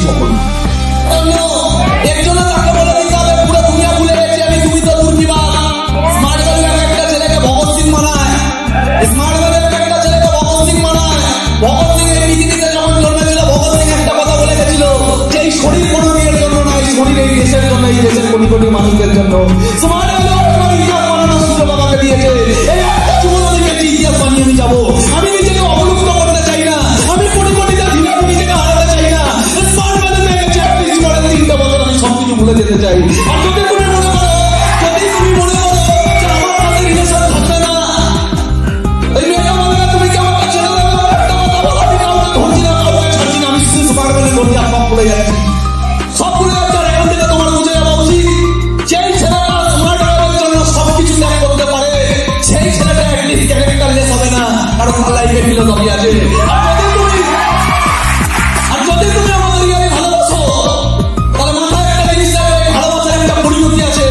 সফল না। এর জন্য তাকে বলে দিতে হবে পুরো দুনিয়া ভুলে গেছে আমি, তুমি তো দুর্বিবাদ। স্মার্ট ভ্যালু একটা ছেলেকে ভগৎ সিং মানায়, স্মার্ট ভ্যালু একটা ছেলেকে ভগৎ সিং মানায়। ভগৎ সিং এই পৃথিবীতে যখন জন্মেছিল, ভগৎ সিং একটা কথা বলে গেছিল যে এই শরীর কোনো মেয়ের জন্য নয়, শরীর এই দেশের জন্য, এই দেশের কোটি কোটি মানুষের জন্য। স্মার্ট ভ্যালু ইতিহাস বানানোর সুযোগ আমাকে দিয়েছে, এই একটা জীবন আমি ইতিহাস বানিয়ে আমি যাবো। আমি নিজেকে অবলুপ্ত করতে চাই না, আমি কোটি কোটিতে ভিড়ে নিজেকে হারাতে চাই না। স্মার্ট ভ্যালু পেয়ে গেছে, পরের 3টা বছর আমি সবকিছু ভুলে যেতে চাই। আর যদি তুমি মনে করো যে আমার সাথে রিলেশন থাকবে না, এই মেয়েটা বলে না তুমি কি আমাকে ছেড়ে দেবে, একটা কথা বলো, আমি কাউকে ধরছি না, কাউকে ছাড়ছি না, আমি শুধু স্মার্ট ভ্যালু ধরছি, আর সব ভুলে যাচ্ছি, সব ভুলে যাচ্ছি। আর এখন থেকে তোমার বুঝে যাওয়া উচিত, যেই ছেলেটা স্মার্ট ভ্যালুর জন্য সবকিছু ত্যাগ করতে পারে, সেই ছেলেটা অ্যাটলিস্ট ক্যারেক্টারলেস হবে না, কারণ তার লাইফে ফিলোসফি আছে। আর যদি তুমি আমাদের ইয়ারে ভালোবাসো, তাহলে মাথায় একটা জিনিস রাখবে, ভালোবাসার একটা পরিণতি আছে।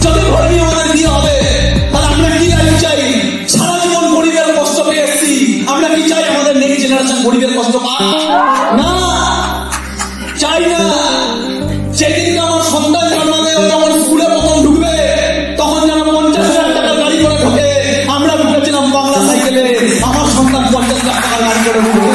যদি ধর্মী আমাদের বিয়ে হবে, তাহলে আমরা কি লাইফ চাই? সারা জীবন গরিবের কষ্ট পেয়ে এসেছি, আমরা কি চাই আমাদের নেক্সট জেনারেশন গরিবের কষ্ট পাক? না, চাই না। যেদিনকে আমার সন্তান জন্মাবে, ও যখন স্কুলে প্রথম ঢুকবে, তখন যেন 50,000 টাকার গাড়ি করে ঢোকে। আমরা ঢুকেছিলাম বাংলা সাইকেলে, আমার সন্তান 50 লাখ টাকার গাড়ি করে ঢুকবে।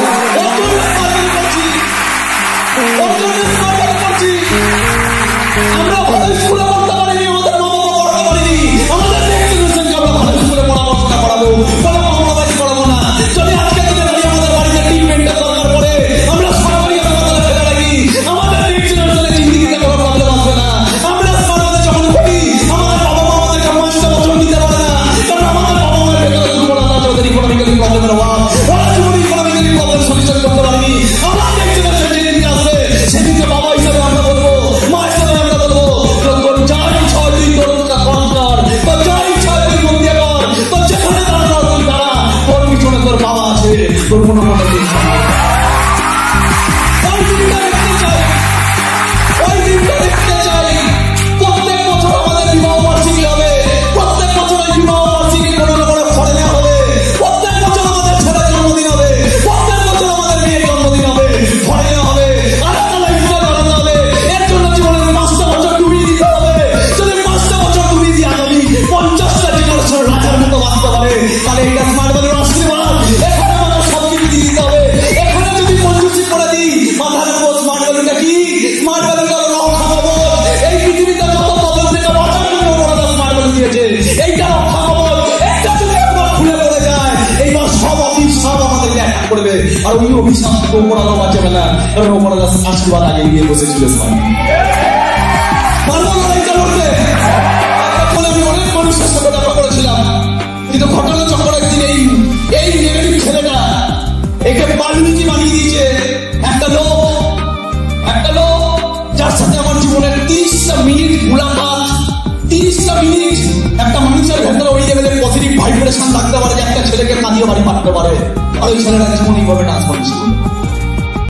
আমরা ভালো স্কুলে পড়তে পারিনি, আমাদের মা বাবা পড়তে পারিনি, আমাদের নেক্সট জেনারেশনকে আমরা ভালো স্কুলে পড়াশোনা করাবো, বলে মামাবাড়ি করাবো না। যদি আজকে দিনে দাঁড়িয়ে আমাদের বাড়িতে ট্রিটমেন্টের দরকার পড়ে, আমরা সরকারি হাসপাতালে ফেলে রাখি, আমাদের নেক্সট জেনারেশনের জিন্দিগিতে কোনো প্রবলেম আসবে না। আমরা সমাজে যখন করি, আমাদের বাবা মা আমাদেরকে 5টা বছর দিতে পারে না, কারণ আমাদের বাবা মায়ের ভেতরে দুর্বলতা আছে, ওদের ইকোনমিক্যালি প্রবলেমের অভাব, ওরা জীবনে ইকোনমিক্যালি প্রবলেম সলিউশন করতে পারেনি। আমার নেক্সট জেনারেশন যেদিনকে আসবে, সেদিনকে বাবা হিসাবে আমরা বলবো, মা হিসাবে আমরা বলবো, তোর যার ইচ্ছা হয় তুই তোর কর, তোর যার ইচ্ছা হয় তুই মন দিয়ে কর, তোর যেখানে দাঁড়ানো তুই দাঁড়া, তোর পিছনে তোর বাবা আছে, তোর কোনো মনে চিন্তা নেই। ওই দিনটা দেখতে চাই, ওই দিনটা দেখতে চাই। প্রত্যেক বছর আমাদের বিবাহ বার্ষিকী হবে, প্রত্যেক বছর ওই বিবাহ বার্ষিকী কোনো না কোনো ফরেনে হবে, প্রত্যেক বছর আমাদের ছেলের জন্মদিন হবে, প্রত্যেক বছর আমাদের মেয়ের জন্মদিন হবে, ফরেনে হবে, আর একটা লাইফস্টাইল বানাতে হবে। এর জন্য জীবনের 5টা বছর ডুবিয়ে দিতে হবে। যদি 5টা বছর ডুবিয়ে দিয়ে আগামী 50টা জেনারেশন রাখার মতো বাঁচতে পারে, তাহলে এটা স্মার্ট ভ্যালুর আশীর্বাদ। এখানে আমাদের সবকিছু দিয়ে দিতে হবে। এখানে যদি কঞ্জুসি করে দিই, মাথার উপর স্মার্ট ভ্যালুটা কি? স্মার্ট ভ্যালুটা হলো রক্ষা কবচ। এই পৃথিবীতে যত প্রবলেম থেকে বাঁচার জন্য ওরা স্মার্ট ভ্যালু দিয়েছে, এইটা রক্ষা কবচ। একটা যদি একবার খুলে পড়ে যায়, এইবার সব অভিশাপ আমাদেরকে অ্যাটাক করবে, আর ওই অভিশাপ থেকে ওপর আলো বাঁচাবে না, কারণ ওপর আলো আশীর্বাদ আগে গিয়ে বসেছিল স্মার্ট পারবো না এটা করতে। বলে আমি অনেক মানুষের সাথে দেখা করেছিলাম, কিন্তু ঘটনা চক্র একদিন এই নেগেটিভ ছেলেটা একে বাল্মীকি বানিয়ে দিয়েছে। একটা লোক যার সাথে আমার জীবনের 30টা মিনিট মুলাকাত, 30টা মিনিট একটা মানুষের ভেতরে ওই লেভেলের পজিটিভ ভাইব্রেশন থাকতে পারে যে একটা ছেলেকে কাঁদিয়ে বাড়ি পাঠাতে পারে, আর ওই ছেলেটা জীবন এইভাবে ট্রান্সফরমেশন।